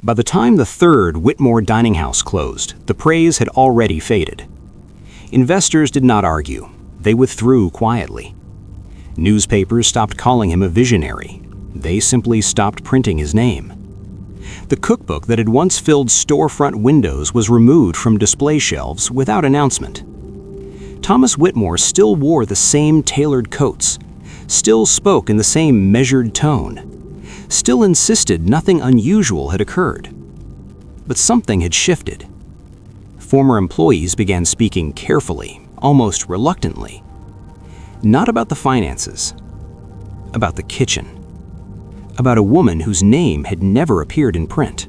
By the time the third Whitmore dining house closed, the praise had already faded. Investors did not argue. They withdrew quietly. Newspapers stopped calling him a visionary. They simply stopped printing his name. The cookbook that had once filled storefront windows was removed from display shelves without announcement. Thomas Whitmore still wore the same tailored coats, still spoke in the same measured tone, still insisted nothing unusual had occurred. But something had shifted. Former employees began speaking carefully, almost reluctantly. Not about the finances, about the kitchen. About a woman whose name had never appeared in print.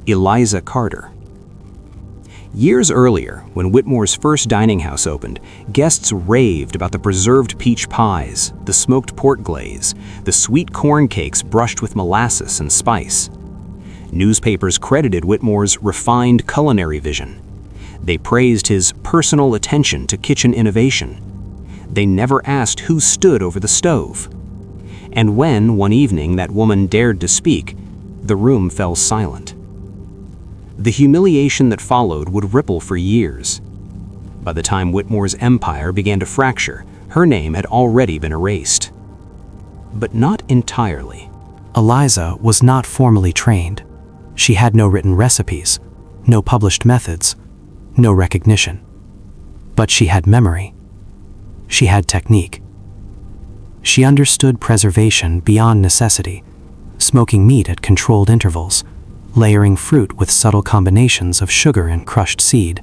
Eliza Carter. Years earlier, when Whitmore's first dining house opened, guests raved about the preserved peach pies, the smoked pork glaze, the sweet corn cakes brushed with molasses and spice. Newspapers credited Whitmore's refined culinary vision. They praised his personal attention to kitchen innovation. They never asked who stood over the stove. And when, one evening, that woman dared to speak, the room fell silent. The humiliation that followed would ripple for years. By the time Whitmore's empire began to fracture, her name had already been erased. But not entirely. Eliza was not formally trained. She had no written recipes, no published methods, no recognition. But she had memory. She had technique. She understood preservation beyond necessity, smoking meat at controlled intervals, layering fruit with subtle combinations of sugar and crushed seed,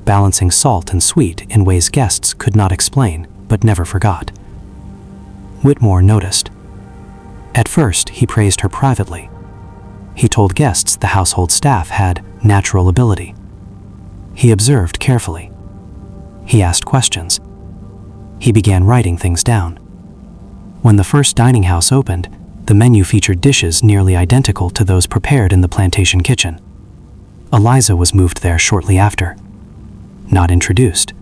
balancing salt and sweet in ways guests could not explain but never forgot. Whitmore noticed. At first, he praised her privately. He told guests the household staff had natural ability. He observed carefully. He asked questions. He began writing things down. When the first dining house opened, the menu featured dishes nearly identical to those prepared in the Plantation kitchen. Eliza was moved there shortly after. Not introduced,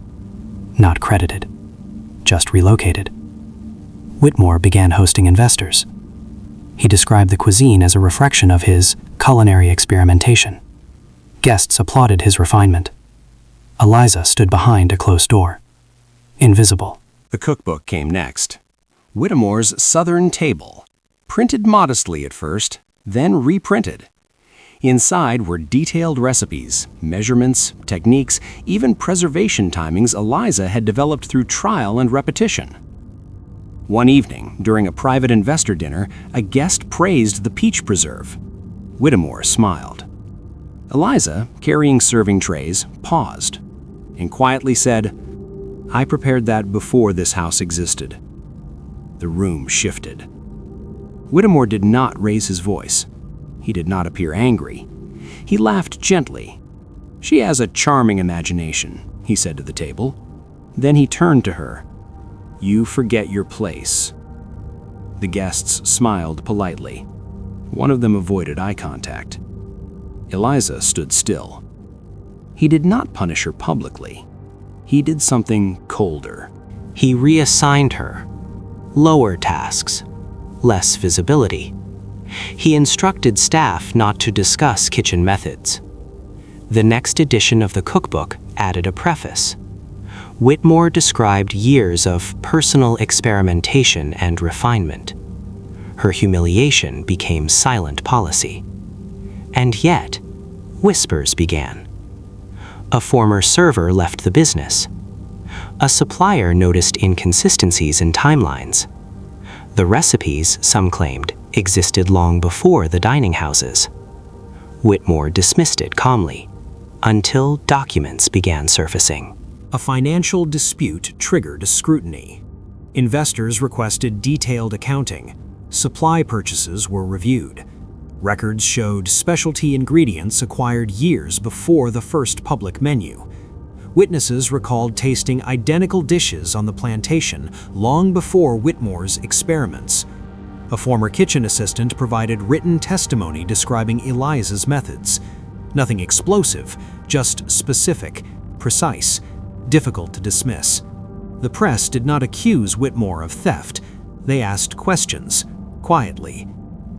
not credited, just relocated. Whitmore began hosting investors. He described the cuisine as a reflection of his culinary experimentation. Guests applauded his refinement. Eliza stood behind a closed door, invisible. The cookbook came next. Whitmore's Southern Table, printed modestly at first, then reprinted. Inside were detailed recipes, measurements, techniques, even preservation timings Eliza had developed through trial and repetition. One evening, during a private investor dinner, a guest praised the peach preserve. Whitmore smiled. Eliza, carrying serving trays, paused and quietly said, "I prepared that before this house existed." The room shifted. Whitmore did not raise his voice. He did not appear angry. He laughed gently. "She has a charming imagination," he said to the table. Then he turned to her. "You forget your place." The guests smiled politely. One of them avoided eye contact. Eliza stood still. He did not punish her publicly. He did something colder. He reassigned her. Lower tasks, less visibility. He instructed staff not to discuss kitchen methods. The next edition of the cookbook added a preface. Whitmore described years of personal experimentation and refinement. Her humiliation became silent policy. And yet, whispers began. A former server left the business. A supplier noticed inconsistencies in timelines. The recipes, some claimed, existed long before the dining houses. Whitmore dismissed it calmly, until documents began surfacing. A financial dispute triggered scrutiny. Investors requested detailed accounting. Supply purchases were reviewed. Records showed specialty ingredients acquired years before the first public menu. Witnesses recalled tasting identical dishes on the plantation long before Whitmore's experiments. A former kitchen assistant provided written testimony describing Eliza's methods. Nothing explosive, just specific, precise, difficult to dismiss. The press did not accuse Whitmore of theft. They asked questions, quietly.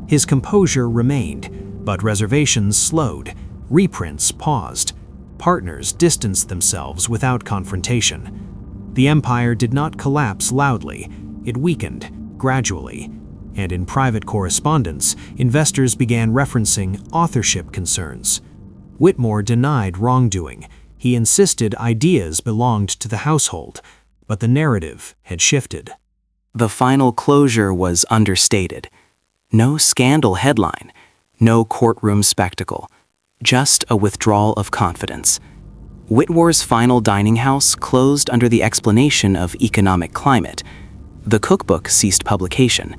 His composure remained, But reservations slowed, reprints paused, partners distanced themselves without confrontation. The empire did not collapse loudly, it weakened, gradually, and in private correspondence, investors began referencing authorship concerns. Whitmore denied wrongdoing. He insisted ideas belonged to the household, but the narrative had shifted. The final closure was understated. No scandal headline, no courtroom spectacle, just a withdrawal of confidence. Whitmore's final dining house closed under the explanation of economic climate. The cookbook ceased publication.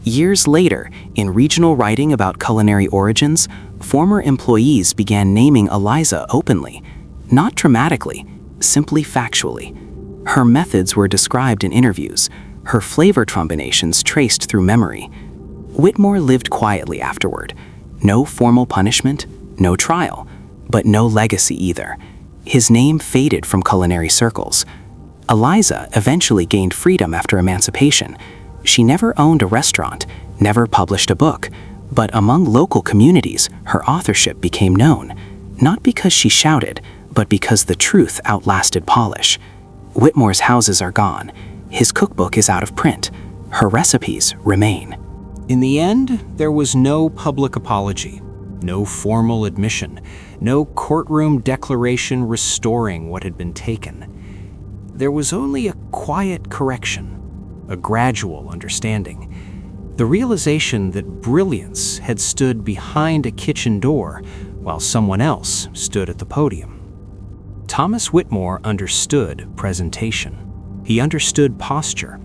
Years later, in regional writing about culinary origins, former employees began naming Eliza openly, not dramatically, simply factually. Her methods were described in interviews, her flavor combinations traced through memory. Whitmore lived quietly afterward. No formal punishment, no trial, but no legacy either. His name faded from culinary circles. Eliza eventually gained freedom after emancipation. She never owned a restaurant, never published a book, but among local communities, her authorship became known, not because she shouted, but because the truth outlasted polish. Whitmore's houses are gone. His cookbook is out of print. Her recipes remain. In the end, there was no public apology, no formal admission, no courtroom declaration restoring what had been taken. There was only a quiet correction, a gradual understanding, the realization that brilliance had stood behind a kitchen door while someone else stood at the podium. Thomas Whitmore understood presentation. He understood posture.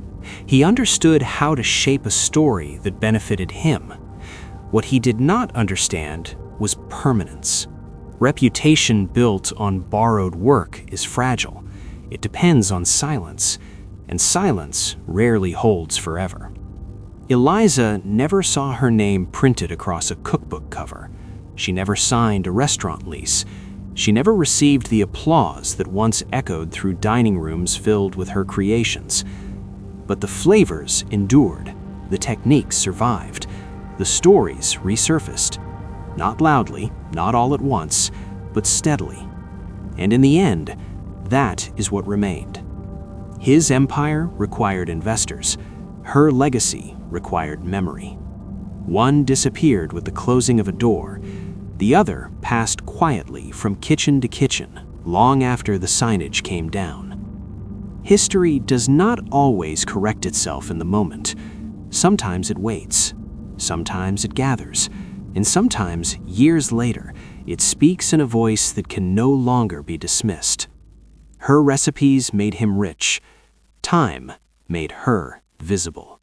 He understood how to shape a story that benefited him. What he did not understand was permanence. Reputation built on borrowed work is fragile. It depends on silence, and silence rarely holds forever. Eliza never saw her name printed across a cookbook cover. She never signed a restaurant lease. She never received the applause that once echoed through dining rooms filled with her creations. But the flavors endured, the techniques survived, the stories resurfaced, not loudly, not all at once, but steadily. And in the end, that is what remained. His empire required investors. Her legacy required memory. One disappeared with the closing of a door. The other passed quietly from kitchen to kitchen, long after the signage came down. History does not always correct itself in the moment. Sometimes it waits, sometimes it gathers, and sometimes, years later, it speaks in a voice that can no longer be dismissed. Her recipes made him rich. Time made her visible.